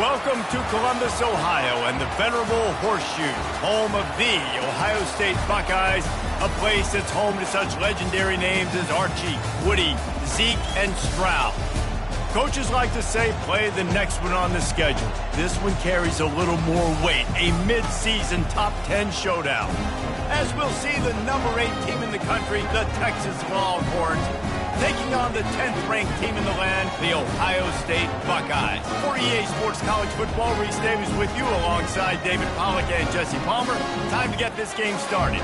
Welcome to Columbus, Ohio, and the venerable Horseshoe, home of the Ohio State Buckeyes, a place that's home to such legendary names as Archie, Woody, Zeke, and Stroud. Coaches like to say, play the next one on the schedule. This one carries a little more weight, a mid-season top 10 showdown. As we'll see the number 8 team in the country, the Texas Longhorns, taking on the 10th-ranked team in the land, the Ohio State Buckeyes. For EA Sports College Football, Reese Davis with you alongside David Pollack and Jesse Palmer. Time to get this game started.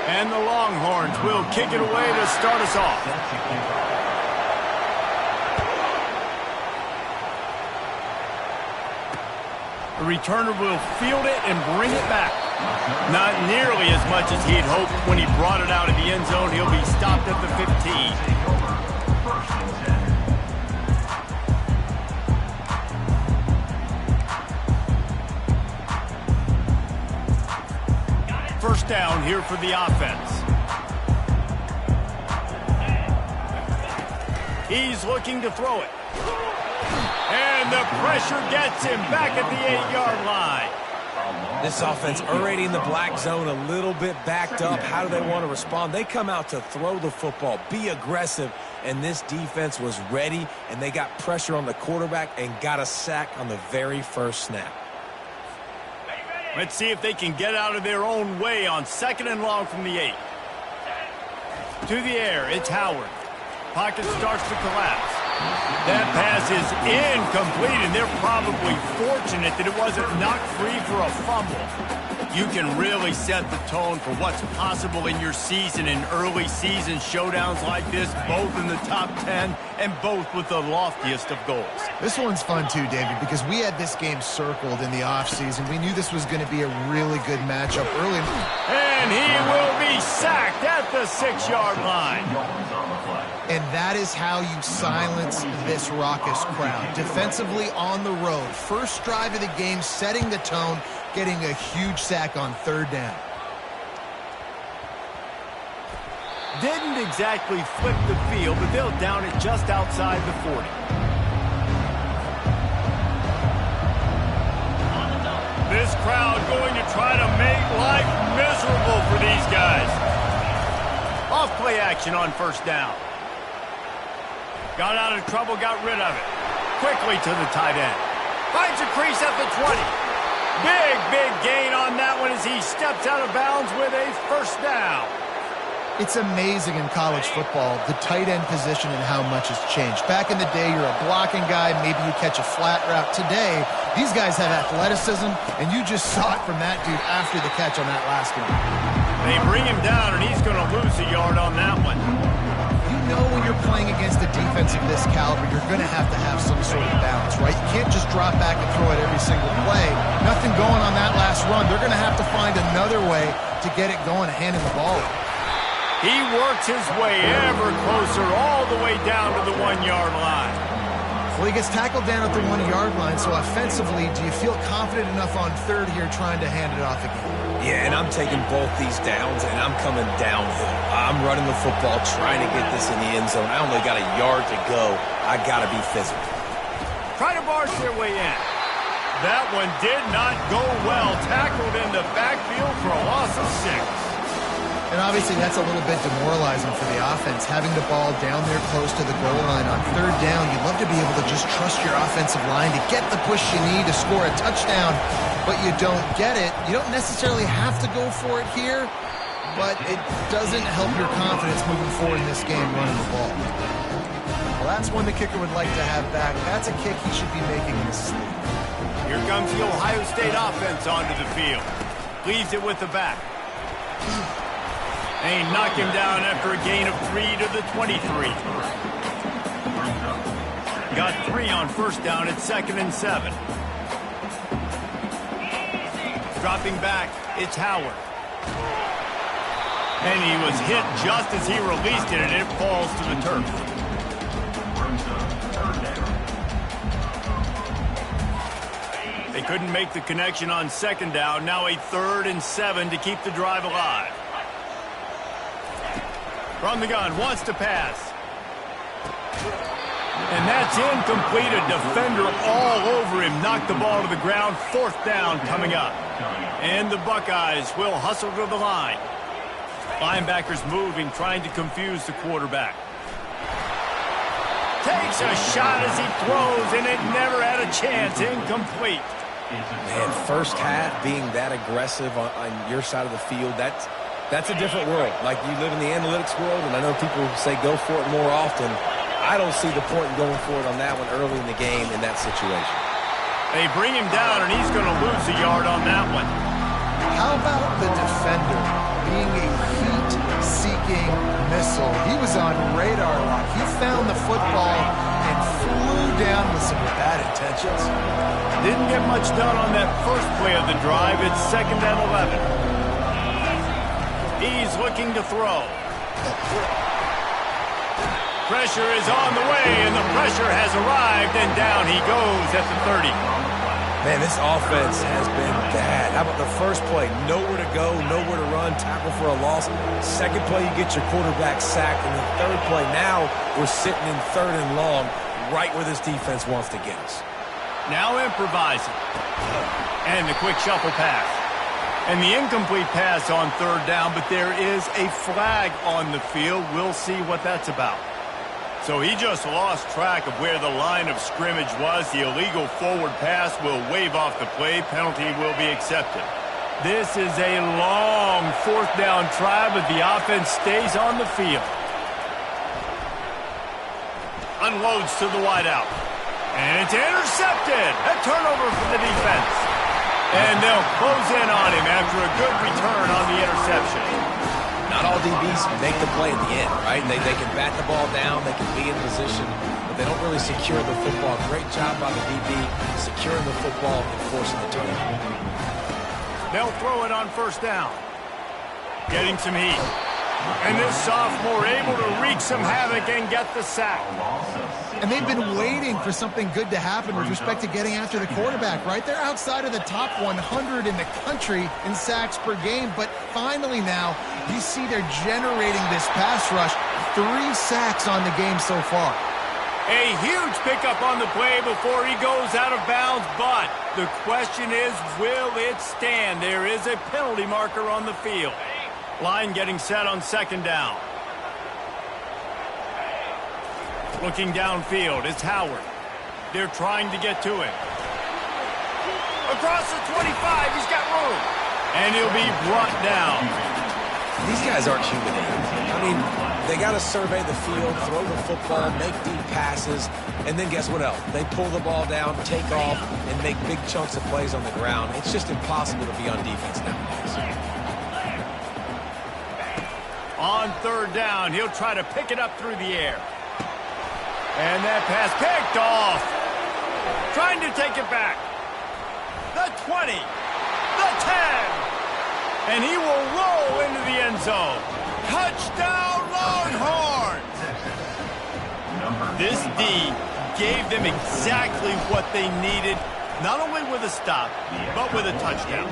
And the Longhorns will kick it away to start us off. The returner will field it and bring it back. Not nearly as much as he'd hoped when he brought it out of the end zone. He'll be stopped at the 15. First down here for the offense. He's looking to throw it. And the pressure gets him back at the 8-yard line. This offense already in the black zone, a little bit backed up. How do they want to respond? They come out to throw the football, be aggressive, and this defense was ready, and they got pressure on the quarterback and got a sack on the very first snap. Let's see if they can get out of their own way on 2nd and long from the 8. To the air, it's Howard. Pocket starts to collapse. That pass is incomplete, and they're probably fortunate that it wasn't knocked free for a fumble. You can really set the tone for what's possible in your season in early season showdowns like this, both in the top 10 and both with the loftiest of goals. This one's fun too, David, because we had this game circled in the offseason. We knew this was going to be a really good matchup early. And he will be sacked at the 6-yard line. And that is how you silence this raucous crowd. Defensively on the road. First drive of the game, setting the tone, getting a huge sack on 3rd down. Didn't exactly flip the field, but they'll down it just outside the 40. This crowd going to try to make life miserable for these guys. Off play action on 1st down. Got out of trouble, got rid of it. Quickly to the tight end. Finds a crease at the 20. Big gain on that one as he steps out of bounds with a 1st down. It's amazing in college football, the tight end position and how much has changed. Back in the day, you're a blocking guy, maybe you catch a flat route. Today, these guys have athleticism, and you just saw it from that dude after the catch on that last one. They bring him down, and he's going to lose a yard on that one. You know when you're playing against a defense of this caliber, you're going to have some sort of balance, right? You can't just drop back and throw it every single play. Nothing going on that last run. They're going to have to find another way to get it going and hand him the ball. He works his way ever closer all the way down to the 1-yard line. Well, he gets tackled down at the 1-yard line, so offensively, do you feel confident enough on 3rd here trying to hand it off again? Yeah, and I'm taking both these downs, and I'm coming downhill. I'm running the football, trying to get this in the end zone. I only got a yard to go. I got to be physical. Try to barge their way in. That one did not go well. Tackled in the backfield for a loss of 6. And obviously that's a little bit demoralizing for the offense, having the ball down there close to the goal line on 3rd down. You'd love to be able to just trust your offensive line to get the push you need to score a touchdown, but you don't get it. You don't necessarily have to go for it here, but it doesn't help your confidence moving forward in this game running the ball. Well, that's one the kicker would like to have back. That's a kick he should be making in his sleep. Here comes the Ohio State offense onto the field. Leaves it with the back. They knock him down after a gain of 3 to the 23. Got 3 on 1st down at 2nd and 7. Dropping back, it's Howard. And he was hit just as he released it, and it falls to the turf. couldn't make the connection on second down. Now a 3rd and 7 to keep the drive alive. From the gun, wants to pass. And that's incomplete. A defender all over him. Knocked the ball to the ground. 4th down coming up. And the Buckeyes will hustle to the line. Linebackers moving, trying to confuse the quarterback. Takes a shot as he throws, and it never had a chance. Incomplete. Man, first half being that aggressive on your side of the field, that's a different world. Like, you live in the analytics world, and I know people say go for it more often. I don't see the point in going for it on that one early in the game in that situation. They bring him down, and he's going to lose a yard on that one. How about the defender being a heat-seeking missile? He was on radar lock. He found the football and flew down with some bad intentions. Didn't get much done on that first play of the drive. It's 2nd and 11. He's looking to throw. Pressure is on the way, and the pressure has arrived, and down he goes at the 30. Man, this offense has been bad. How about the first play? Nowhere to go, nowhere to run, tackle for a loss. Second play, you get your quarterback sacked. And the third play, now we're sitting in 3rd and long, right where this defense wants to get us. Now improvising. And the quick shuffle pass. And the incomplete pass on 3rd down, but there is a flag on the field. We'll see what that's about. So he just lost track of where the line of scrimmage was. The illegal forward pass will wave off the play. Penalty will be accepted. This is a long 4th down try, but the offense stays on the field. Unloads to the wideout. And it's intercepted. A turnover for the defense. And they'll close in on him after a good return on the interception. Not all DBs make the play at the end, right? They can bat the ball down, they can be in position, but they don't really secure the football. Great job by the DB securing the football and forcing the turnover. They'll throw it on 1st down. Getting some heat. And this sophomore able to wreak some havoc and get the sack. And they've been waiting for something good to happen with respect to getting after the quarterback, right? They're outside of the top 100 in the country in sacks per game, but finally now you see they're generating this pass rush. 3 sacks on the game so far. A huge pickup on the play before he goes out of bounds, but the question is, will it stand? There is a penalty marker on the field. Line getting set on 2nd down. Looking downfield, it's Howard. They're trying to get to him. Across the 25, he's got room. And he'll be brought down. These guys aren't human. I mean, they got to survey the field, throw the football, make deep passes, and then guess what else? They pull the ball down, take off, and make big chunks of plays on the ground. It's just impossible to be on defense nowadays. On 3rd down, he'll try to pick it up through the air. And that pass picked off. Trying to take it back. The 20. The 10. And he will roll into the end zone. Touchdown, Longhorns! This D gave them exactly what they needed, not only with a stop, but with a touchdown.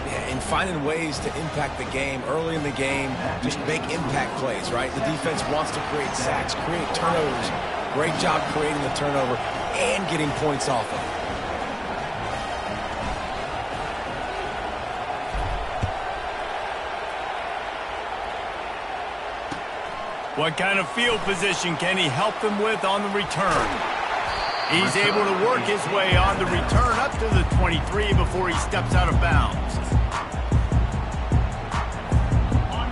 Yeah, and finding ways to impact the game early in the game, just make impact plays, right? The defense wants to create sacks, create turnovers. Great job creating the turnover and getting points off of it. What kind of field position can he help them with on the return? He's able to work his way on the return up to the 23 before he steps out of bounds.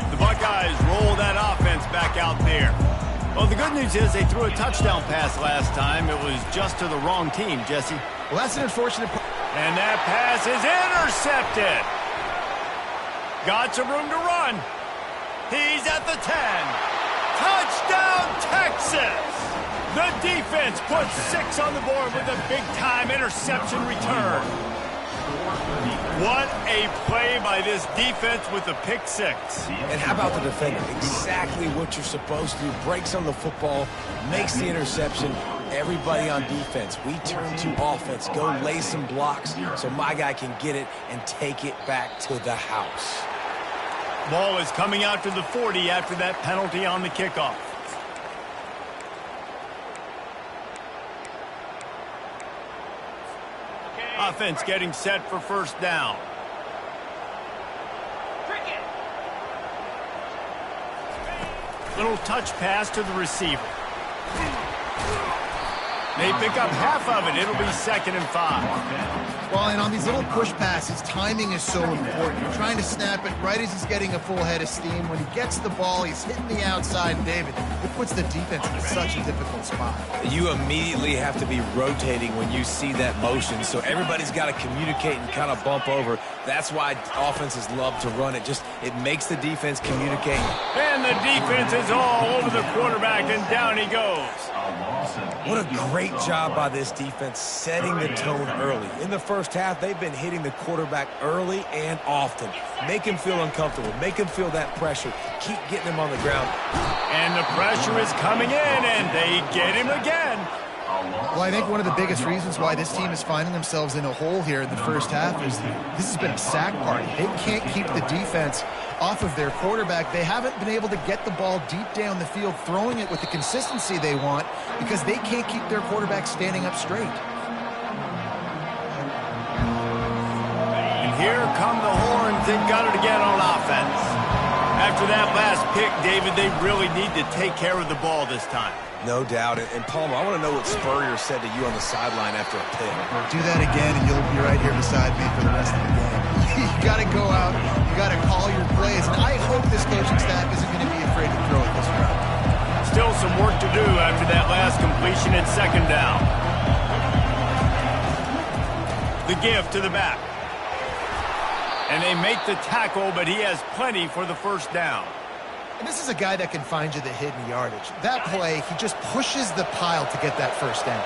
The Buckeyes roll that offense back out there. Well, the good news is they threw a touchdown pass last time. It was just to the wrong team, Jesse. Well, that's an unfortunate part. And that pass is intercepted. Got some room to run. He's at the 10. Touchdown, Texas! The defense puts 6 on the board with a big-time interception return. What a play by this defense with the pick 6. And how about the defender? Exactly what you're supposed to do. Breaks on the football, makes the interception, everybody on defense, we turn to offense. Go lay some blocks so my guy can get it and take it back to the house. Ball is coming out to the 40 after that penalty on the kickoff. Offense getting set for first down. Little touch pass to the receiver. They pick up half of it. It'll be 2nd and 5. Well, and on these little push passes, timing is so important. You're trying to snap it right as he's getting a full head of steam. When he gets the ball, he's hitting the outside. And David, it puts the defense in such a difficult spot. You immediately have to be rotating when you see that motion, so everybody's got to communicate and kind of bump over. That's why offenses love to run it. It makes the defense communicate. And the defense is all over the quarterback, and down he goes. What a great job by this defense setting the tone early. In the first half, they've been hitting the quarterback early and often. Make him feel uncomfortable. Make him feel that pressure. Keep getting him on the ground. And the pressure is coming in, and they get him again. Well, I think one of the biggest reasons why this team is finding themselves in a hole here in the first half is this has been a sack party. They can't keep the defense off of their quarterback. They haven't been able to get the ball deep down the field, throwing it with the consistency they want because they can't keep their quarterback standing up straight. And here come the horns. They've got it again on offense. After that last pick, David, they really need to take care of the ball this time. No doubt. And Palmer, I want to know what Spurrier said to you on the sideline after a pick. Do that again, and you'll be right here beside me for the rest of the game. You got to go out. You got to call your plays. And I hope this coaching staff isn't going to be afraid to throw it this route. Still some work to do after that last completion at 2nd down. The give to the back. And they make the tackle, but he has plenty for the first down. And this is a guy that can find you the hidden yardage. That play, he just pushes the pile to get that first down.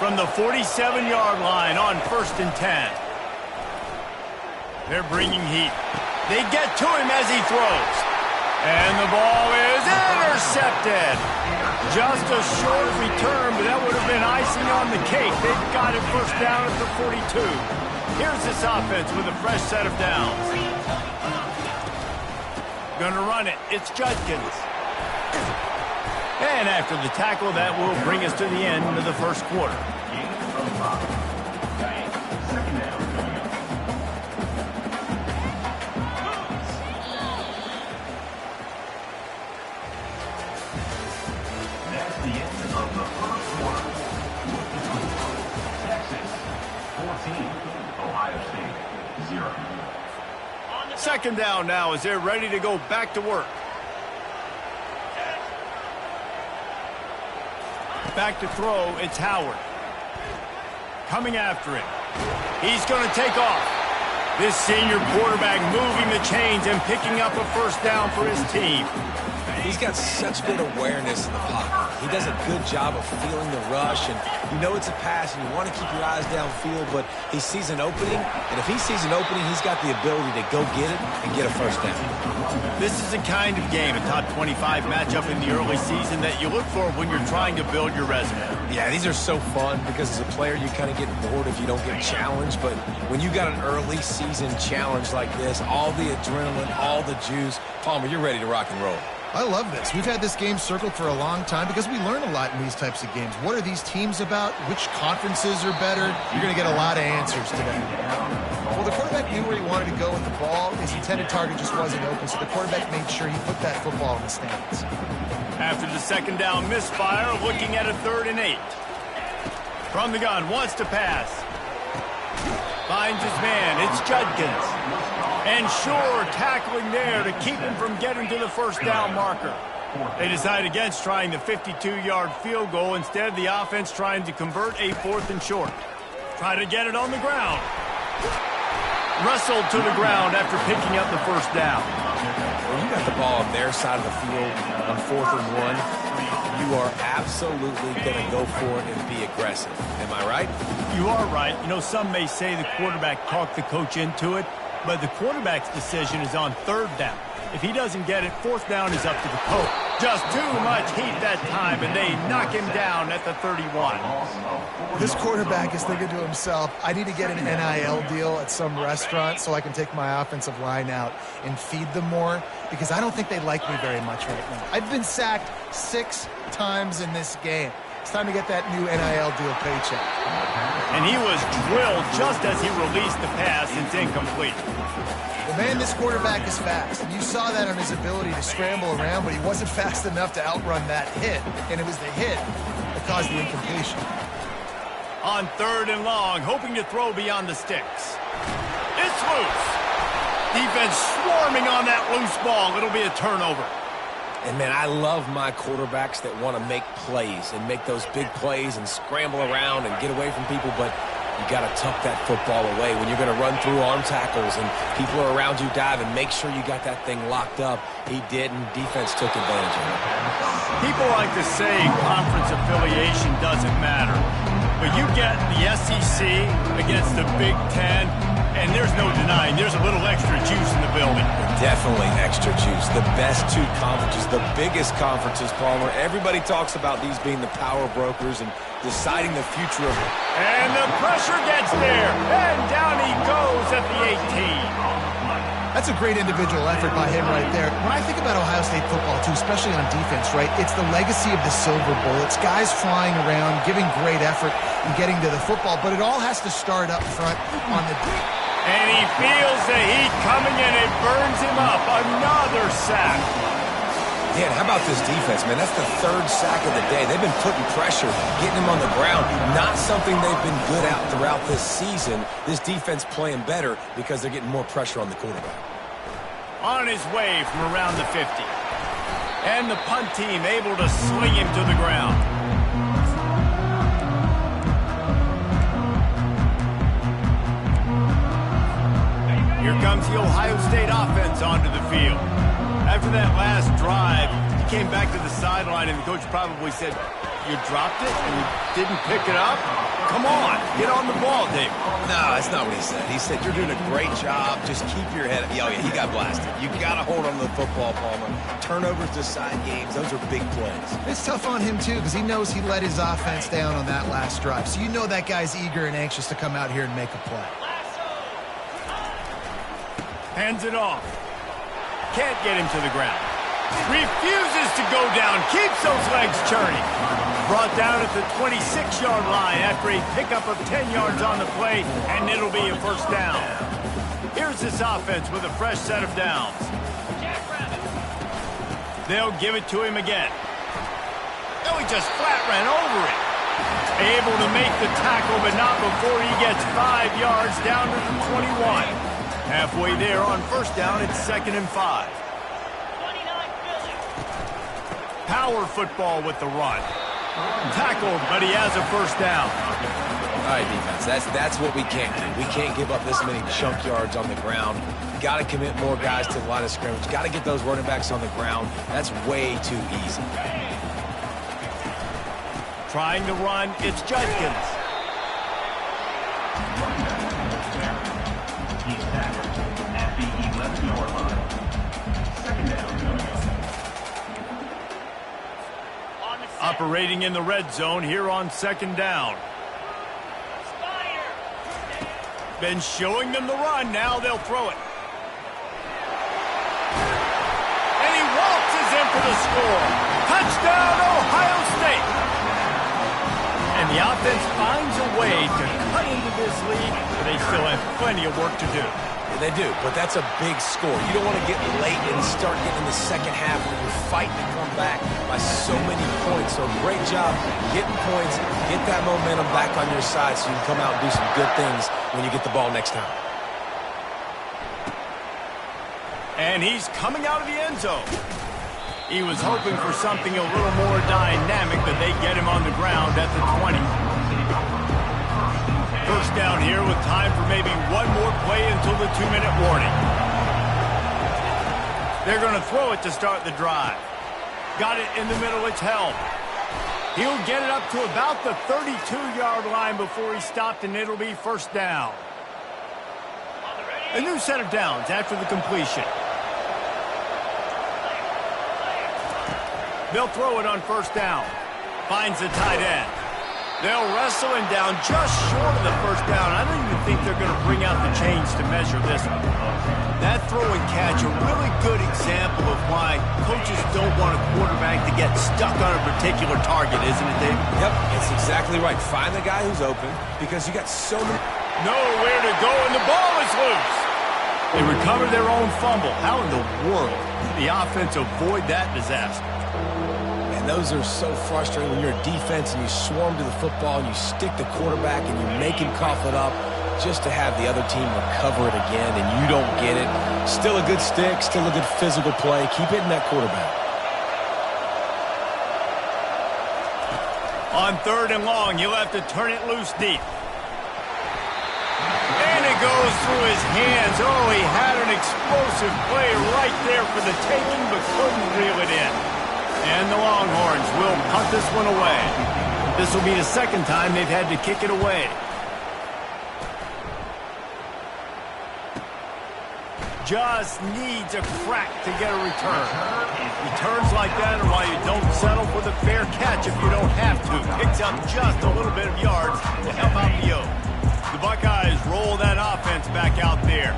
From the 47-yard line on 1st and 10. They're bringing heat. They get to him as he throws. And the ball is intercepted. Just a short return, but that would have been icing on the cake. They've got it first down at the 42. Here's this offense with a fresh set of downs. Gonna run it. It's Judkins. And after the tackle, that will bring us to the end of the first quarter. That's the end of the first quarter. Texas 14, Ohio State 0. 2nd down now as they're ready to go back to work. Back to throw, it's Howard. Coming after him. He's going to take off. This senior quarterback moving the chains and picking up a first down for his team. He's got such good awareness in the pocket. He does a good job of feeling the rush, and you know it's a pass, and you want to keep your eyes downfield, but he sees an opening, and if he sees an opening, he's got the ability to go get it and get a first down. This is the kind of game, a top 25 matchup in the early season that you look for when you're trying to build your resume. Yeah, these are so fun because as a player, you kind of get bored if you don't get challenged, but when you got an early season challenge like this, all the adrenaline, all the juice, Palmer, you're ready to rock and roll. I love this. We've had this game circled for a long time because we learn a lot in these types of games. What are these teams about? Which conferences are better? You're going to get a lot of answers today. Well, the quarterback knew where he wanted to go with the ball. His intended target just wasn't open, so the quarterback made sure he put that football in the stands. After the 2nd down misfire, looking at a 3rd and 8. From the gun, wants to pass. Finds his man. It's Judkins. And Shore tackling there to keep him from getting to the first down marker. They decide against trying the 52-yard field goal. Instead, the offense trying to convert a 4th and short. Try to get it on the ground. Wrestled to the ground after picking up the first down. When you got the ball on their side of the field on 4th and 1, you are absolutely going to go for it and be aggressive. Am I right? You are right. You know, some may say the quarterback talked the coach into it, but the quarterback's decision is on 3rd down. If he doesn't get it, 4th down is up to the coach. Just too much heat that time, and they knock him down at the 31. This quarterback is thinking to himself, I need to get an NIL deal at some restaurant so I can take my offensive line out and feed them more, because I don't think they like me very much right now. I've been sacked 6 times in this game. It's time to get that new NIL deal paycheck. And he was drilled just as he released the pass. It's incomplete. Well, man, this quarterback is fast. And you saw that on his ability to scramble around, but he wasn't fast enough to outrun that hit. And it was the hit that caused the incompletion. On 3rd and long, hoping to throw beyond the sticks. It's loose. Defense swarming on that loose ball. It'll be a turnover. And, man, I love my quarterbacks that want to make plays and make those big plays and scramble around and get away from people, but you got to tuck that football away when you're going to run through arm tackles and people are around you dive, and make sure you got that thing locked up. He did, and defense took advantage of it. People like to say conference affiliation doesn't matter, but you get the SEC against the Big Ten, and there's no denying there's a little extra juice in the building. Definitely extra juice. The best 2 conferences, the biggest conferences, Palmer. Everybody talks about these being the power brokers and deciding the future of it. And the pressure gets there, and down he goes at the 18. That's a great individual effort by him right there. When I think about Ohio State football, too, especially on defense, right, it's the legacy of the Silver Bullets, guys flying around, giving great effort and getting to the football, but it all has to start up front on the D. And he feels the heat coming, and it burns him up. Another sack. Yeah, how about this defense, man? That's the 3rd sack of the day. They've been putting pressure, getting him on the ground. Not something they've been good at throughout this season. This defense playing better because they're getting more pressure on the quarterback. On his way from around the 50. And the punt team able to sling him to the ground. Here comes the Ohio State offense onto the field. After that last drive, he came back to the sideline, and the coach probably said, you dropped it and you didn't pick it up? Come on, get on the ball, Dave. No, that's not what he said. He said, you're doing a great job. Just keep your head up. Oh, yeah, he got blasted. You got to hold on to the football, Palmer. Turnovers decide games. Those are big plays. It's tough on him, too, because he knows he let his offense down on that last drive. So you know that guy's eager and anxious to come out here and make a play. Hands it off. Can't get him to the ground. Refuses to go down. Keeps those legs churning. Brought down at the 26-yard line after a pickup of 10 yards on the play, and it'll be a 1st down. Here's this offense with a fresh set of downs. They'll give it to him again. Oh, he just flat ran over it. Able to make the tackle, but not before he gets 5 yards down to the 21. Halfway there on 1st down, it's 2nd and 5. Power football with the run. Tackled, but he has a 1st down. All right, defense, that's what we can't do. We can't give up this many chunk yards on the ground. Got to commit more guys to the line of scrimmage. Got to get those running backs on the ground. That's way too easy. Trying to run, it's Judkins. He's tackled at the 11-yard line. 2nd down. Operating in the red zone here on 2nd down. Been showing them the run. Now they'll throw it. And he waltzes in for the score. Touchdown, Ohio State. And the offense finds a way to cut into this lead, but they still have plenty of work to do. They do, but that's a big score. You don't want to get late and start getting in the 2nd half when you're fighting to come back by so many points. So great job getting points, get that momentum back on your side so you can come out and do some good things when you get the ball next time. And he's coming out of the end zone. He was hoping for something a little more dynamic, but they get him on the ground at the 20. 1st down here with time for maybe one more play until the 2-minute warning. They're going to throw it to start the drive. Got it in the middle, it's held. He'll get it up to about the 32-yard line before he stopped, and it'll be 1st down. A new set of downs after the completion. They'll throw it on first down. Finds the tight end. They'll wrestle him down just short of the first down. I don't even think they're going to bring out the chains to measure this one. That throw and catch, a really good example of why coaches don't want a quarterback to get stuck on a particular target, isn't it, Dave? Yep, it's exactly right. Find the guy who's open because you got so many... Nowhere to go, and the ball is loose. They recover their own fumble. How in the world did the offense avoid that disaster? Those are so frustrating when you're a defense and you swarm to the football and you stick the quarterback and you make him cough it up just to have the other team recover it again and you don't get it. Still a good stick, still a good physical play. Keep hitting that quarterback. On 3rd and long, you'll have to turn it loose deep. And it goes through his hands. Oh, he had an explosive play right there for the taking but couldn't reel it in. And the Longhorns will punt this one away. This will be the second time they've had to kick it away. Just needs a crack to get a return. Returns like that are why you don't settle for the fair catch if you don't have to. Picks up just a little bit of yards to help out the Oaks. The Buckeyes roll that offense back out there.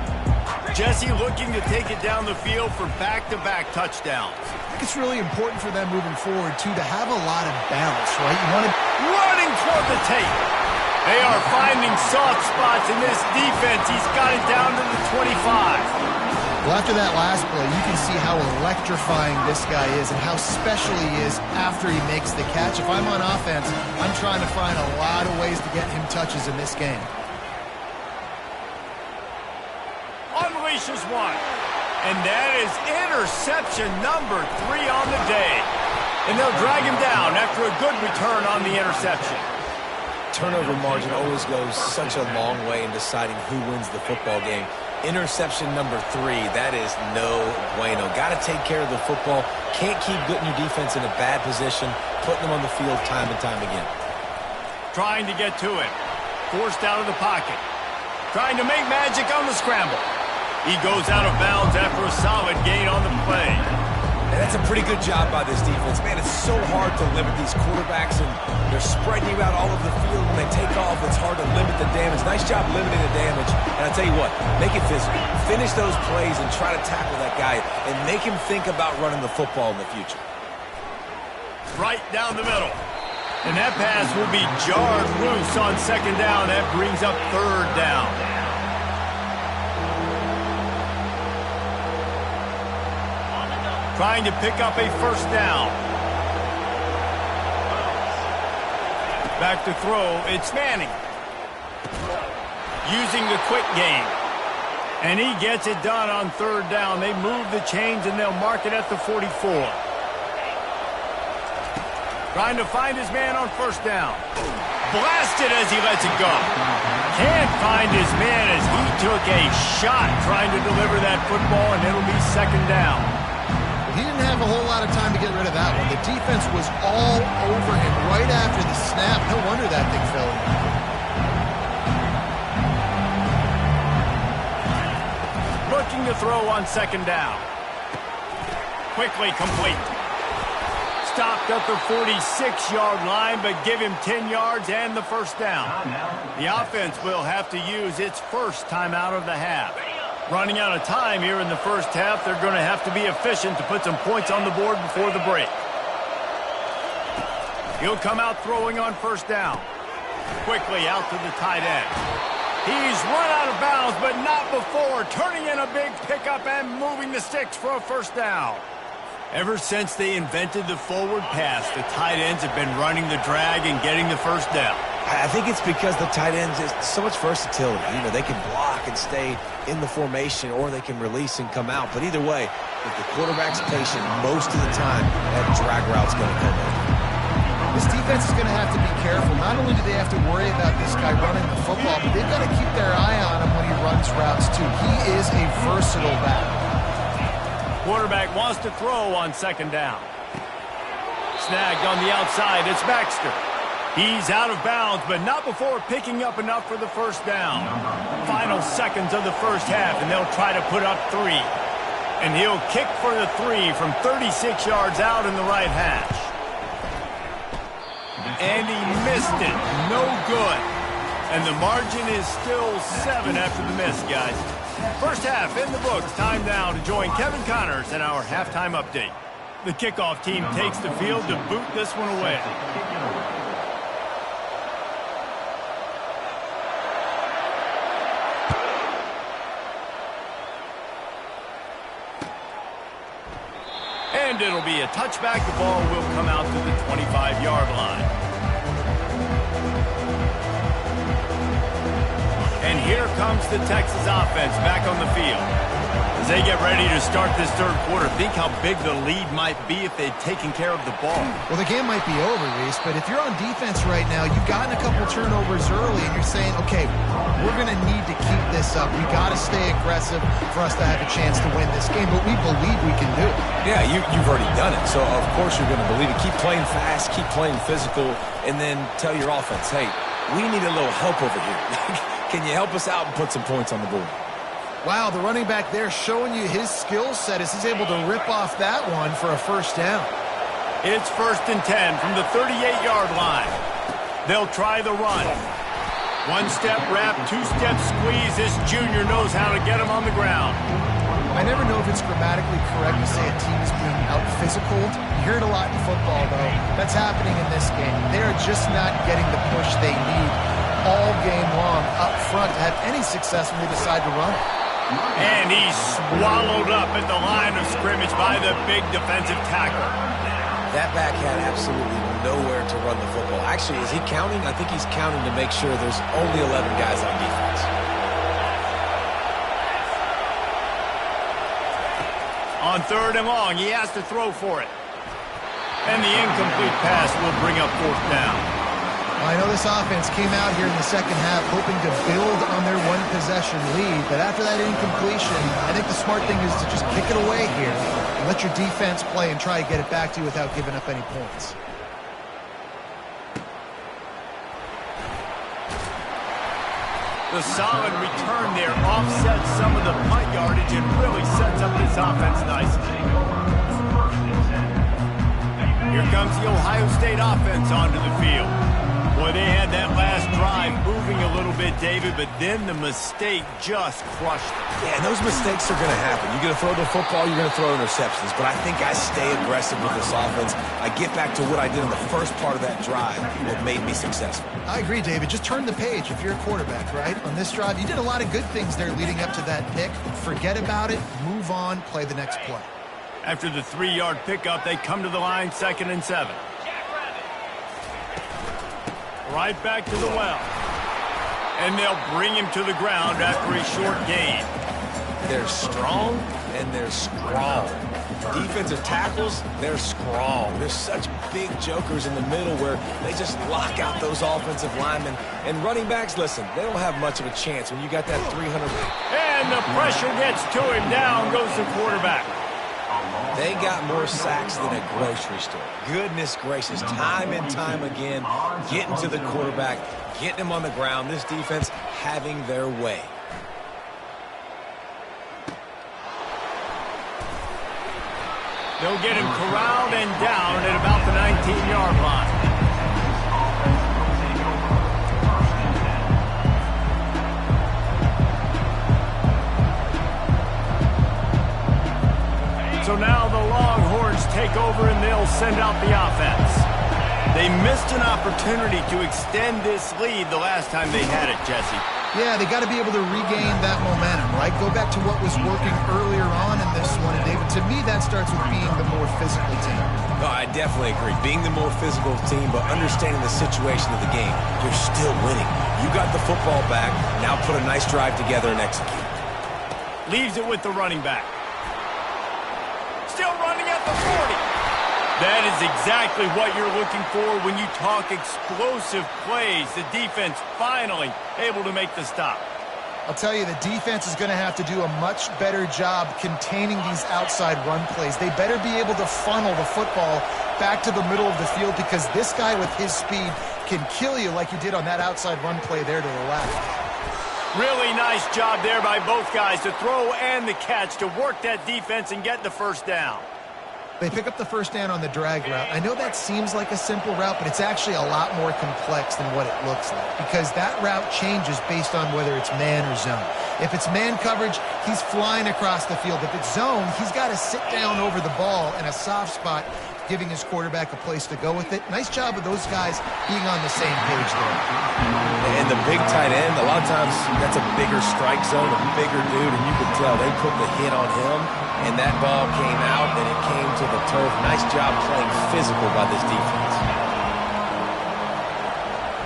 Jesse looking to take it down the field for back-to-back touchdowns. I think it's really important for them moving forward, too, to have a lot of balance, right? You want to... Running toward the tape. They are finding soft spots in this defense. He's got it down to the 25. Well, after that last play, you can see how electrifying this guy is and how special he is after he makes the catch. If I'm on offense, I'm trying to find a lot of ways to get him touches in this game. Unleashes one. And that is interception number 3 on the day. And they'll drag him down after a good return on the interception. Turnover margin always goes such a long way in deciding who wins the football game. Interception number 3, that is no bueno. Got to take care of the football. Can't keep putting your defense in a bad position, putting them on the field time and time again. Trying to get to it. Forced out of the pocket. Trying to make magic on the scramble. He goes out of bounds after a solid gain on the play. And that's a pretty good job by this defense. Man, it's so hard to limit these quarterbacks, and they're spreading you out all over the field. When they take off, it's hard to limit the damage. Nice job limiting the damage. And I tell you what, make it physical. Finish those plays and try to tackle that guy and make him think about running the football in the future. Right down the middle. And that pass will be jarred loose on 2nd down. That brings up 3rd down. Trying to pick up a 1st down. Back to throw, it's Manning. Using the quick game. And he gets it done on 3rd down. They move the chains and they'll mark it at the 44. Trying to find his man on 1st down. Blasted as he lets it go. Can't find his man as he took a shot trying to deliver that football, and it'll be 2nd down. He didn't have a whole lot of time to get rid of that one. The defense was all over him right after the snap. No wonder that thing fell in. Looking to throw on 2nd down. Quickly complete. Stopped at the 46-yard line, but give him 10 yards and the 1st down. The offense will have to use its first timeout of the half. Running out of time here in the 1st half, they're going to have to be efficient to put some points on the board before the break. He'll come out throwing on 1st down. Quickly out to the tight end. He's run out of bounds, but not before turning in a big pickup and moving the sticks for a 1st down. Ever since they invented the forward pass, the tight ends have been running the drag and getting the 1st down. I think it's because the tight ends is so much versatility. You know, they can block and stay in the formation, or they can release and come out. But either way, if the quarterback's patient, most of the time, that drag route's going to come in. This defense is going to have to be careful. Not only do they have to worry about this guy running the football, but they've got to keep their eye on him when he runs routes, too. He is a versatile back. Quarterback wants to throw on 2nd down. Snagged on the outside, it's Baxter. He's out of bounds, but not before picking up enough for the 1st down. Final seconds of the 1st half, and they'll try to put up 3. And he'll kick for the 3 from 36 yards out in the right hash. And he missed it. No good. And the margin is still 7 after the miss, guys. First half in the books. Time now to join Kevin Connors in our halftime update. The kickoff team takes the field to boot this one away. And it'll be a touchback. The ball will come out to the 25-yard line. And here comes the Texas offense back on the field. As they get ready to start this third quarter, think how big the lead might be if they'd taken care of the ball. Well, the game might be over, Reese, but if you're on defense right now, you've gotten a couple turnovers early, and you're saying, okay, we're going to need to keep this up. We got to stay aggressive for us to have a chance to win this game, but we believe we can do it. Yeah, you've already done it, so of course you're going to believe it. Keep playing fast, keep playing physical, and then tell your offense, hey, we need a little help over here. Can you help us out and put some points on the board? Wow, the running back there showing you his skill set as he's able to rip off that one for a first down. It's 1st and 10 from the 38-yard line. They'll try the run. One-step wrap, two-step squeeze. This junior knows how to get him on the ground. I never know if it's grammatically correct to say a team is being out-physicaled. You hear it a lot in football, though. That's happening in this game. They're just not getting the push they need all game long up front to have any success when they decide to run it. And he's swallowed up at the line of scrimmage by the big defensive tackle. That back had absolutely nowhere to run the football. Actually, is he counting? I think he's counting to make sure there's only 11 guys on defense. On 3rd and long, he has to throw for it. And the incomplete pass will bring up 4th down. I know this offense came out here in the second half hoping to build on their one-possession lead, but after that incompletion, I think the smart thing is to just kick it away here and let your defense play and try to get it back to you without giving up any points. The solid return there offsets some of the punt yardage and really sets up this offense nicely. Here comes the Ohio State offense onto the field. Boy, they had that last drive moving a little bit, David, but then the mistake just crushed it. Yeah, and those mistakes are going to happen. You're going to throw the football, you're going to throw interceptions. But I think I stay aggressive with this offense. I get back to what I did in the first part of that drive that made me successful. I agree, David. Just turn the page if you're a quarterback, right? On this drive, you did a lot of good things there leading up to that pick. Forget about it, move on, play the next play. After the 3-yard pickup, they come to the line 2nd and 7. Right back to the well. And they'll bring him to the ground after a short gain. They're strong and they're strong. Defensive tackles, they're strong. They're such big jokers in the middle where they just lock out those offensive linemen. And running backs, listen, they don't have much of a chance when you got that 300. And the pressure gets to him. Down goes the quarterback. They got more sacks than a grocery store. Goodness gracious, time and time again, getting to the quarterback, getting him on the ground. This defense having their way. They'll get him corralled and down at about the 19-yard line. So now the Longhorns take over and they'll send out the offense. They missed an opportunity to extend this lead the last time they had it, Jesse. Yeah, they got to be able to regain that momentum, right? Go back to what was working earlier on in this one. And David, to me, that starts with being the more physical team. No, I definitely agree. Being the more physical team, but understanding the situation of the game. You're still winning. You got the football back. Now put a nice drive together and execute. Leaves it with the running back. Still running at the 40. That is exactly what you're looking for when you talk explosive plays. The defense finally able to make the stop. I'll tell you, the defense is going to have to do a much better job containing these outside run plays. They better be able to funnel the football back to the middle of the field because this guy with his speed can kill you like he did on that outside run play there to the left. Really nice job there by both guys to throw and the catch to work that defense and get the first down. They pick up the first down on the drag route. I know that seems like a simple route, but it's actually a lot more complex than what it looks like because that route changes based on whether it's man or zone. If it's man coverage, he's flying across the field. If it's zone, he's got to sit down over the ball in a soft spot, giving his quarterback a place to go with it. Nice job of those guys being on the same page there. And the big tight end, a lot of times that's a bigger strike zone, a bigger dude, and you could tell they put the hit on him, and that ball came out, and it came to the turf. Nice job playing physical by this defense.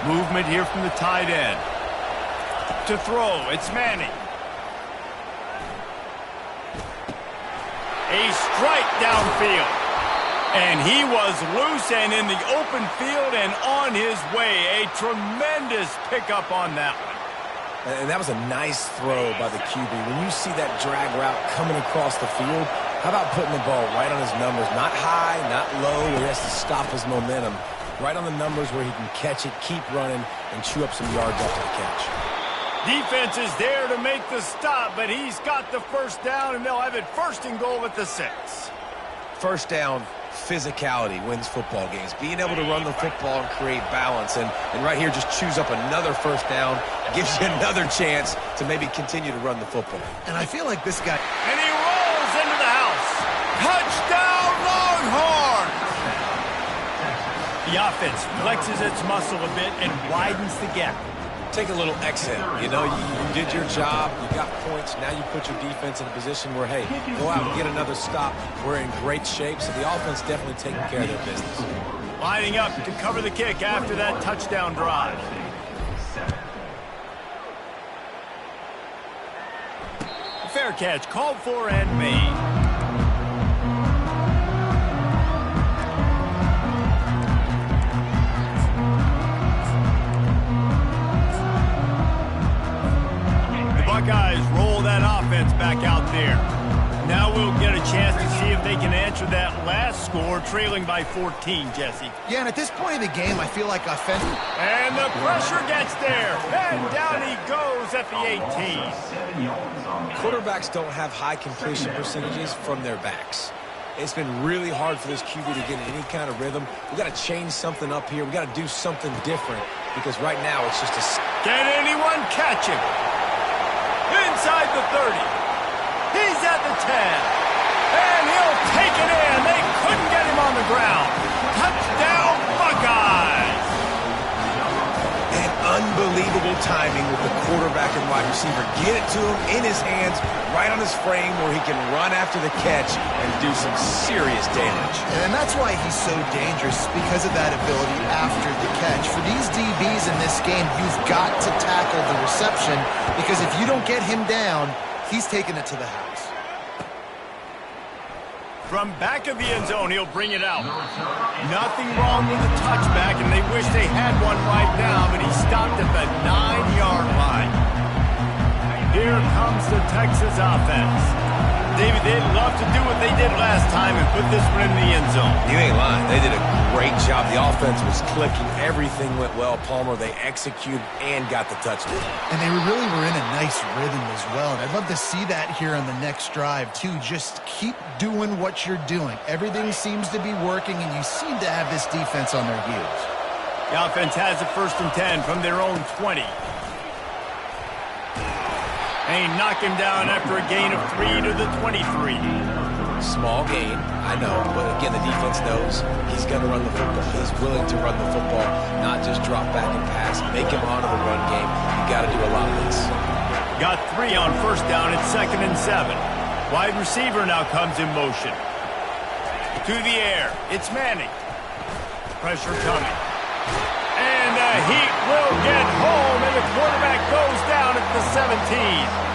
Movement here from the tight end. To throw, it's Manning. A strike downfield. And he was loose and in the open field and on his way. A tremendous pickup on that one. And that was a nice throw by the QB. When you see that drag route coming across the field, how about putting the ball right on his numbers? Not high, not low, where he has to stop his momentum. Right on the numbers where he can catch it, keep running, and chew up some yards after the catch. Defense is there to make the stop, but he's got the first down, and they'll have it 1st and goal at the 6. First down, physicality wins football games. Being able to run the football and create balance. And right here, just choose up another first down, gives you another chance to maybe continue to run the football. And I feel like this guy... And he rolls into the house. Touchdown, Longhorns! The offense flexes its muscle a bit and widens the gap. Take a little exhale. You know, you did your job. You got points. Now you put your defense in a position where, hey, go out and get another stop. We're in great shape, so the offense definitely taking care of their business. Lining up to cover the kick after that touchdown drive. Fair catch called for and made. Buckeyes roll that offense back out there. Now we'll get a chance to see if they can answer that last score, trailing by 14, Jesse. Yeah, and at this point of the game, I feel like offense... And the pressure gets there, and down he goes at the 18. Quarterbacks don't have high completion percentages from their backs. It's been really hard for this QB to get in any kind of rhythm. We've got to change something up here. We've got to do something different because right now it's just a... Can anyone catch him? Inside the 30. He's at the 10. And he'll take it in. They couldn't get him on the ground. Touchdown, Buckeyes. And unbelievable timing with the quarterback and wide receiver. Get it to him in his hands, right on his frame where he can run after the catch and do some serious damage. And that's why he's so dangerous, because of that ability after the catch. For these DBs in this game, you've got to tackle the reception, because if you don't get him down, he's taking it to the house. From back of the end zone, he'll bring it out. Nothing wrong with the touchback, and they wish they had one right now, but he stopped at the 9-yard line. Here comes the Texas offense. David, they'd love to do what they did last time and put this one in the end zone. You ain't lying. They did a great job. The offense was clicking. Everything went well. Palmer, they executed and got the touchdown. And they really were in a nice rhythm as well. And I'd love to see that here on the next drive, too. Just keep doing what you're doing. Everything seems to be working, and you seem to have this defense on their heels. The offense has a 1st and 10 from their own 20. And he knocked him down after a gain of 3 to the 23. Small gain, I know, but again, the defense knows he's going to run the football. He's willing to run the football, not just drop back and pass, make him honor the run game. You got to do a lot of this. Got 3 on 1st down at 2nd and 7. Wide receiver now comes in motion. To the air, it's Manning. Pressure coming. And the heat will get home, and the quarterback goes down at the 17.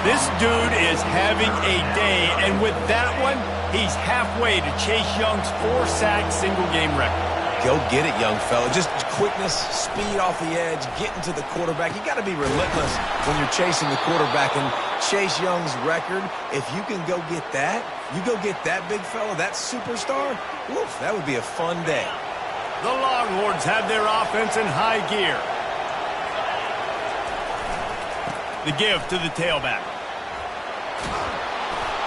This dude is having a day, and with that one, he's halfway to Chase Young's 4-sack single-game record. Go get it, young fella. Just quickness, speed off the edge, getting to the quarterback. You got to be relentless when you're chasing the quarterback. And Chase Young's record, if you can go get that, you go get that big fella, that superstar, woof, that would be a fun day. The Longhorns have their offense in high gear. The give to the tailback.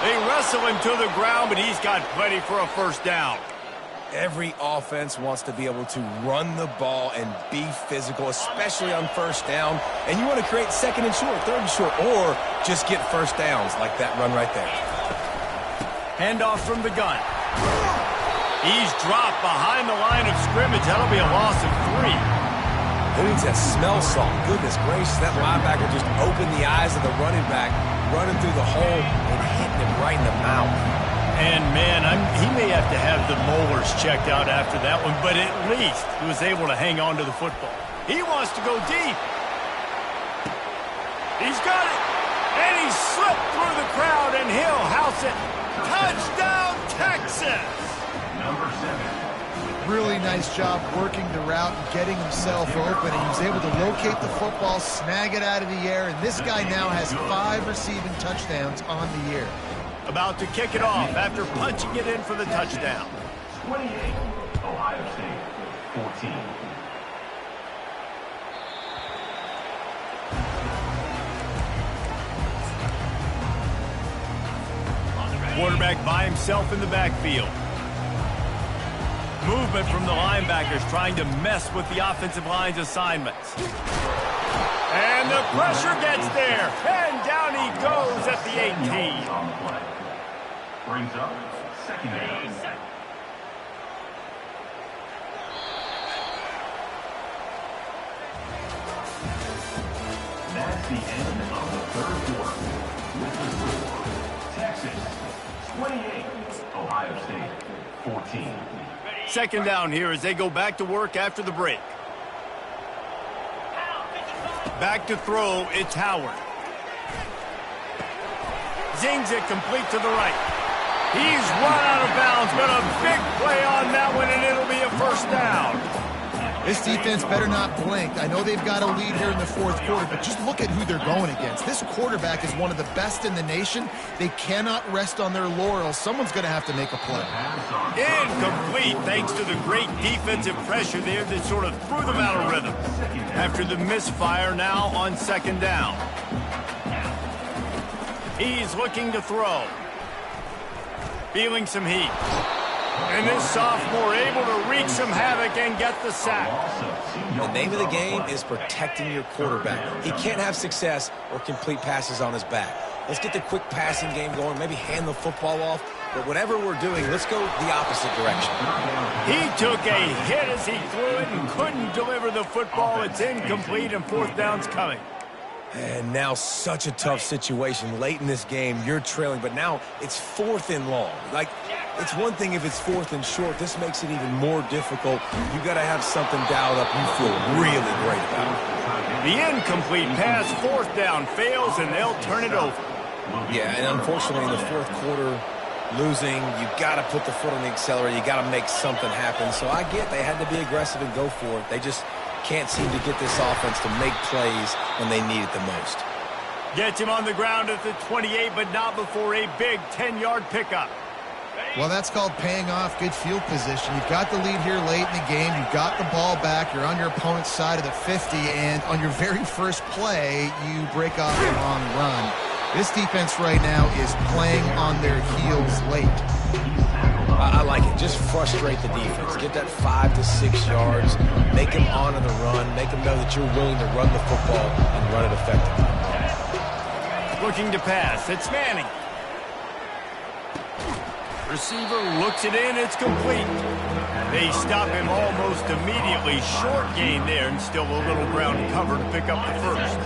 They wrestle him to the ground, but he's got plenty for a first down. Every offense wants to be able to run the ball and be physical, especially on first down. And you want to create second and short, third and short, or just get first downs like that run right there. Handoff from the gun. He's dropped behind the line of scrimmage. That'll be a loss of 3. Who needs that smell salt? Goodness gracious, that linebacker just opened the eyes of the running back, running through the hole and hitting him right in the mouth. And, man, he may have to have the molars checked out after that one, but at least he was able to hang on to the football. He wants to go deep. He's got it. And he slipped through the crowd, and he'll house it. Touchdown, Texas! Number 7. Really nice job working the route and getting himself open. He was able to locate the football, snag it out of the air, and this guy now has 5 receiving touchdowns on the year. About to kick it off after punching it in for the touchdown. 28, Ohio State, 14. Quarterback by himself in the backfield. Movement from the linebackers trying to mess with the offensive line's assignments. And the pressure gets there. And down he goes at the 18. On the play. Brings up second down. That's the end of the third quarter. With the score, Texas 28, Ohio State 14. Second down here as they go back to work after the break. Back to throw, it's Howard. Zings it complete to the right. He's run out of bounds, but a big play on that one, and it'll be a first down. This defense better not blink. I know they've got a lead here in the fourth quarter, but just look at who they're going against. This quarterback is one of the best in the nation. They cannot rest on their laurels. Someone's going to have to make a play. Incomplete thanks to the great defensive pressure there that sort of threw them out of rhythm. After the misfire, now on second down. He's looking to throw. Feeling some heat. And this sophomore able to wreak some havoc and get the sack. The name of the game is protecting your quarterback. He can't have success or complete passes on his back. Let's get the quick passing game going, maybe hand the football off. But whatever we're doing, let's go the opposite direction. He took a hit as he threw it and couldn't deliver the football. It's incomplete and fourth down's coming. And now such a tough situation. Late in this game, you're trailing, but now it's 4th and long. Like, it's one thing if it's 4th and short. This makes it even more difficult. You got to have something dialed up you feel really great about. The incomplete pass, fourth down, fails, and they'll turn it over. Yeah, and unfortunately in the fourth quarter, losing, you got to put the foot on the accelerator. You got to make something happen. So I get they had to be aggressive and go for it. They just can't seem to get this offense to make plays when they need it the most. Gets him on the ground at the 28, but not before a big 10-yard pickup. Well, that's called paying off good field position. You've got the lead here late in the game. You've got the ball back. You're on your opponent's side of the 50, and on your very first play, you break off a long run. This defense right now is playing on their heels late. I like it. Just frustrate the defense. Get that 5 to 6 yards. Make them honor the run. Make them know that you're willing to run the football and run it effectively. Looking to pass. It's Manning. Receiver looks it in. It's complete. They stop him almost immediately. Short gain there, and still a little ground cover to pick up the first.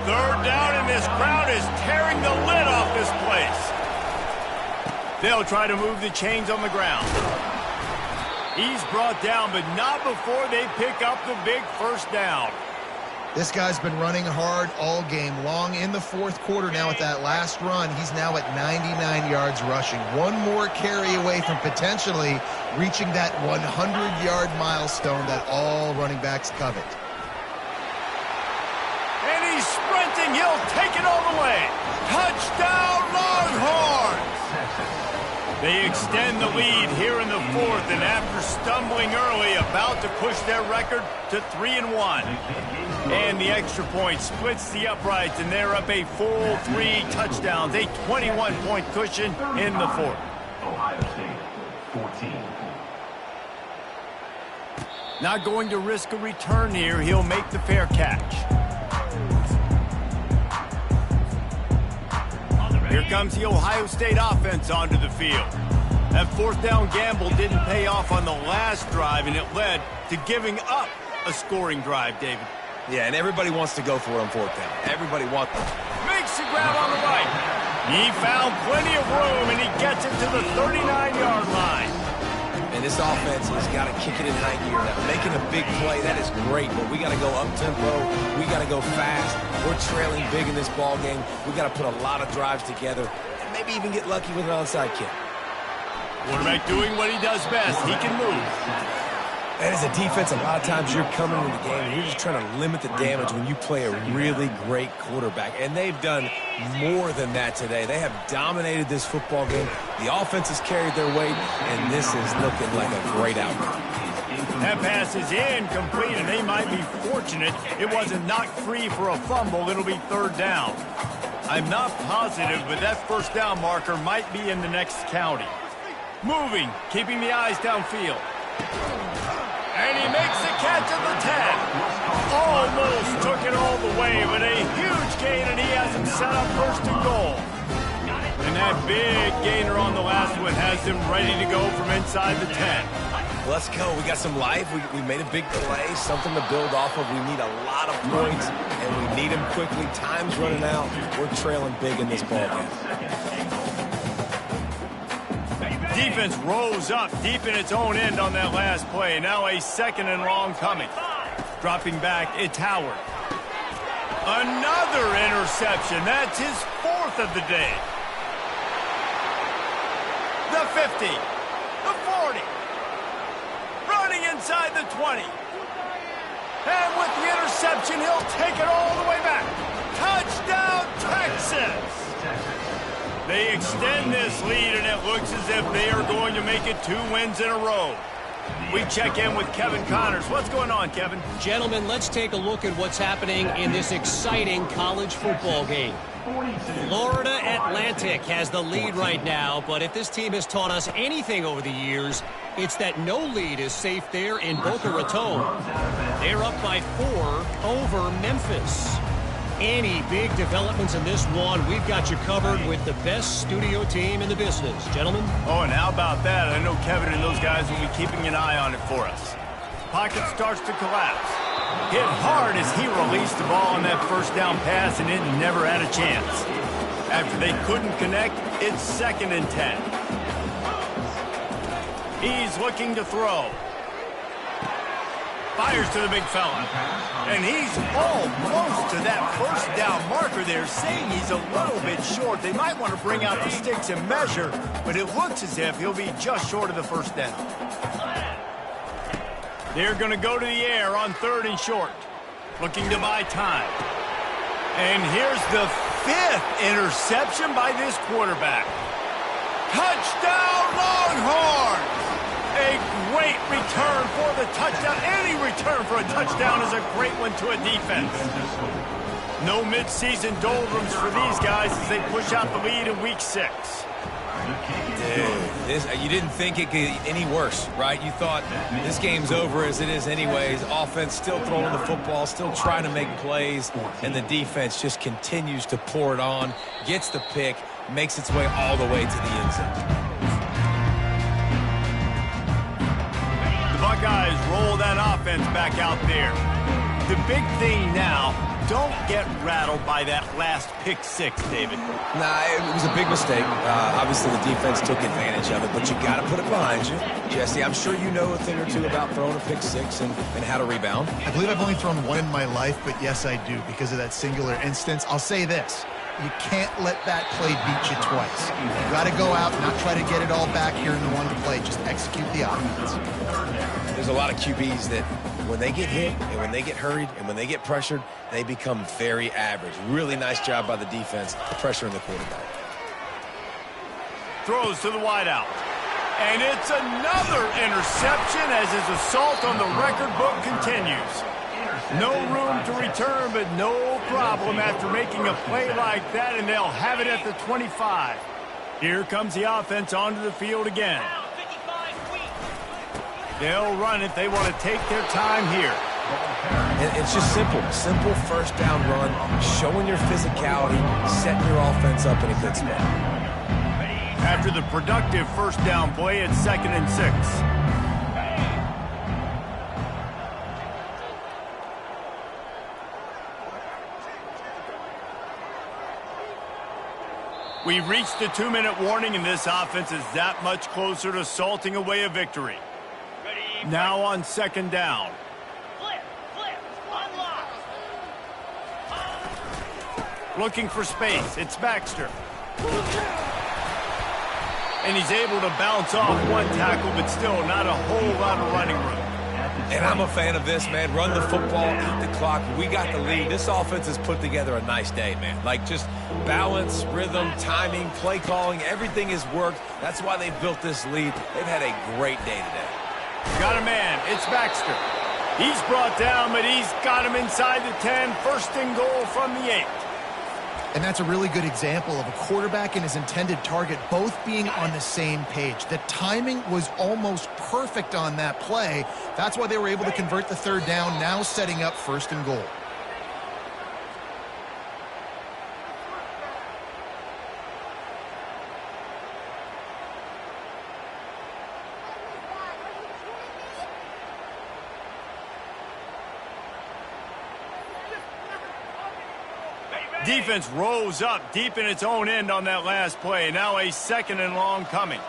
Third down, and this crowd is tearing the lid off this place. They'll try to move the chains on the ground. He's brought down, but not before they pick up the big first down. This guy's been running hard all game long. In the fourth quarter now with that last run, he's now at 99 yards rushing. One more carry away from potentially reaching that 100-yard milestone that all running backs covet. And he's sprinting. He'll take it all the way. Touchdown, Longhorns! They extend the lead here in the fourth, and after stumbling early, about to push their record to 3-1. And the extra point splits the uprights, and they're up a full 3 touchdowns, a 21-point cushion in the fourth. Ohio State, 14. Not going to risk a return here. He'll make the fair catch. Here comes the Ohio State offense onto the field. That fourth down gamble didn't pay off on the last drive, and it led to giving up a scoring drive, David. Yeah, and everybody wants to go for it on fourth down. Everybody wants it. Makes the grab on the right. He found plenty of room, and he gets it to the 39-yard line. And this offense has got to kick it in high gear now. Making a big play, that is great, but we got to go up-tempo. We got to go fast. We're trailing big in this ball game. We got to put a lot of drives together and maybe even get lucky with an onside kick. Quarterback doing what he does best. He can move. And as a defense, a lot of times you're coming into the game and you're just trying to limit the damage when you play a really great quarterback. And they've done more than that today. They have dominated this football game. The offense has carried their weight, and this is looking like a great outcome. That pass is incomplete, and they might be fortunate it wasn't knocked free for a fumble. It'll be third down. I'm not positive, but that first down marker might be in the next county. Moving, keeping the eyes downfield. And he makes the catch at the 10. Almost took it all the way, but a huge gain, and he has him set up first and goal. And that big gainer on the last one has him ready to go from inside the 10. Let's go. We got some life. We made a big play, something to build off of. We need a lot of points, and we need them quickly. Time's running out. We're trailing big in this ball game. Defense rose up deep in its own end on that last play. Now a second and long coming. Dropping back, it's Howard. Another interception. That's his fourth of the day. The 50. The 40. Running inside the 20. And with the interception, he'll take it all the way back. Touchdown, Texas! They extend this lead, and it looks as if they are going to make it 2 wins in a row. We check in with Kevin Connors. What's going on, Kevin? Gentlemen, let's take a look at what's happening in this exciting college football game. Florida Atlantic has the lead right now, but if this team has taught us anything over the years, it's that no lead is safe there in Boca Raton. They're up by 4 over Memphis. Any big developments in this one, we've got you covered with the best studio team in the business. Gentlemen? Oh, and how about that? I know Kevin and those guys will be keeping an eye on it for us. Pocket starts to collapse. Hit hard as he released the ball on that first down pass, and it never had a chance. After they couldn't connect, it's 2nd and 10. He's looking to throw. Fires to the big fella. And he's almost to that first down marker there, saying he's a little bit short. They might want to bring out the sticks and measure, but it looks as if he'll be just short of the first down. They're going to go to the air on 3rd and short, looking to buy time. And here's the 5th interception by this quarterback. Touchdown, Longhorns! A great return for the touchdown. Any return for a touchdown is a great one to a defense. No midseason doldrums for these guys as they push out the lead in week 6. You didn't think it could get any worse, right? You thought this game's over as it is anyways. Offense still throwing the football, still trying to make plays, and the defense just continues to pour it on, gets the pick, makes its way all the way to the end zone. Buckeyes roll that offense back out there. The big thing now, don't get rattled by that last pick 6, David. Nah, it was a big mistake. Obviously, the defense took advantage of it, but you got to put it behind you. Jesse, I'm sure you know a thing or two about throwing a pick 6 and how to rebound. I believe I've only thrown one in my life, but yes, I do because of that singular instance. I'll say this. You can't let that play beat you twice. You got to go out and not try to get it all back here in the one play. Just execute the offense. There's a lot of QBs that when they get hit and when they get hurried and when they get pressured, they become very average. Really nice job by the defense pressuring the quarterback. Throws to the wideout. And it's another interception as his assault on the record book continues. No room to return, but no problem after making a play like that, and they'll have it at the 25. Here comes the offense onto the field again. They'll run it. They want to take their time here. It's just simple first down run, showing your physicality, setting your offense up in a good spot. After the productive first down play, it's 2nd and 6. We've reached the 2-minute warning, and this offense is that much closer to salting away a victory. Now on 2nd down. Looking for space. It's Baxter. And he's able to bounce off one tackle, but still not a whole lot of running room. And I'm a fan of this, man. Run the football, eat the clock. We got the lead. This offense has put together a nice day, man. Like, just balance, rhythm, timing, play calling, everything has worked. That's why they've built this lead. They've had a great day today. Got a man. It's Baxter. He's brought down, but he's got him inside the 10. 1st and goal from the 8. And that's a really good example of a quarterback and his intended target both being on the same page. The timing was almost perfect on that play. That's why they were able to convert the 3rd down, now setting up 1st and goal. Defense rose up deep in its own end on that last play. Now a 2nd and long coming.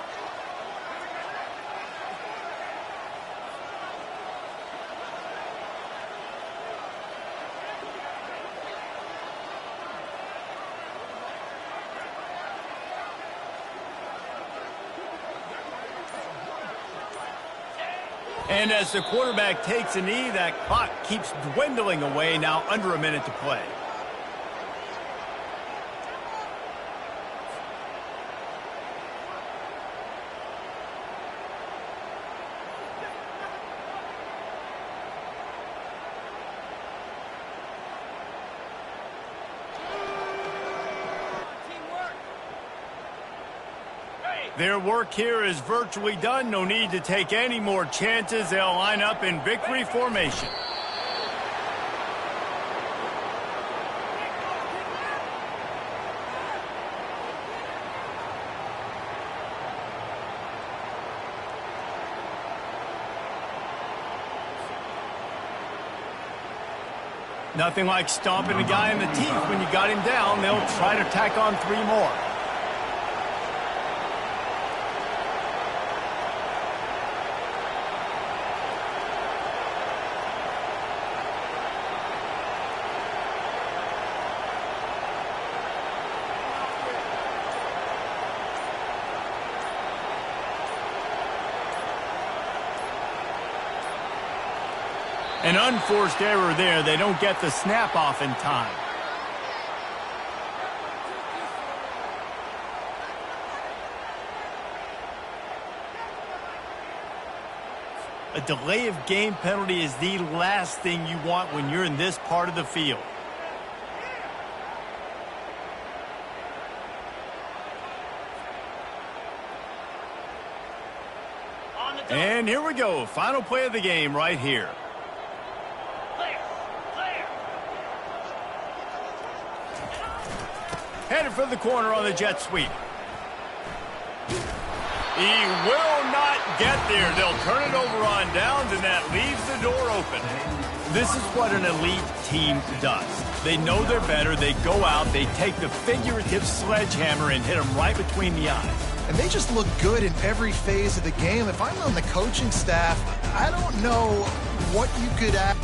And as the quarterback takes a knee, that clock keeps dwindling away. Now under a minute to play. Their work here is virtually done. No need to take any more chances. They'll line up in victory formation. Nothing like stomping a guy in the teeth when you got him down. They'll try to tack on 3 more. An unforced error there. They don't get the snap off in time. A delay of game penalty is the last thing you want when you're in this part of the field. And here we go. Final play of the game right here. Headed for the corner on the jet sweep. He will not get there. They'll turn it over on downs, and that leaves the door open. This is what an elite team does. They know they're better. They go out. They take the figurative sledgehammer and hit them right between the eyes. And they just look good in every phase of the game. If I'm on the coaching staff, I don't know what you could add.